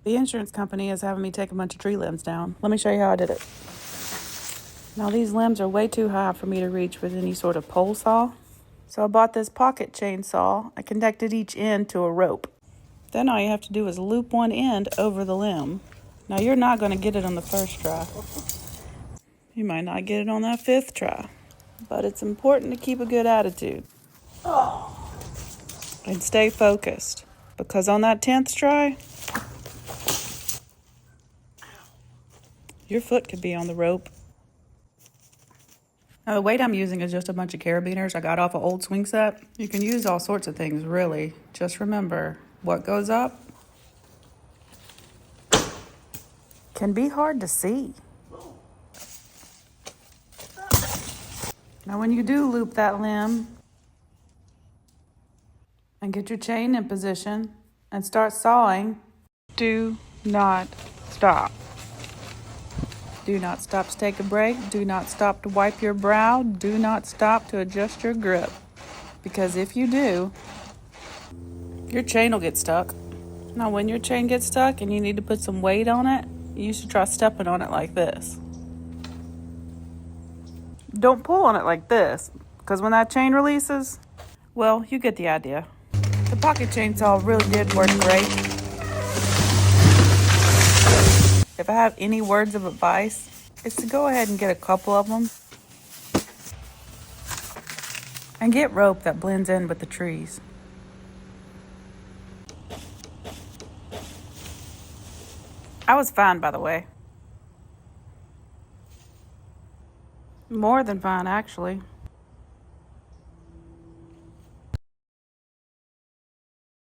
The insurance company is having me take a bunch of tree limbs down. Let me show you how I did it. Now these limbs are way too high for me to reach with any sort of pole saw. So I bought this pocket chainsaw. I connected each end to a rope. Then all you have to do is loop one end over the limb. Now you're not going to get it on the first try. You might not get it on that 5th try. But it's important to keep a good attitude. And stay focused. Because on that 10th try, your foot could be on the rope. Now the weight I'm using is just a bunch of carabiners I got off an old swing set. You can use all sorts of things, really. Just remember, what goes up can be hard to see. Now when you do loop that limb and get your chain in position and start sawing, do not stop. Do not stop to take a break. Do not stop to wipe your brow. Do not stop to adjust your grip. Because if you do, your chain will get stuck. Now when your chain gets stuck and you need to put some weight on it, you should try stepping on it like this. Don't pull on it like this, because when that chain releases, well, you get the idea. The pocket chainsaw really did work great. If I have any words of advice, it's to go ahead and get a couple of them and get rope that blends in with the trees. I was fine, by the way. More than fine, actually.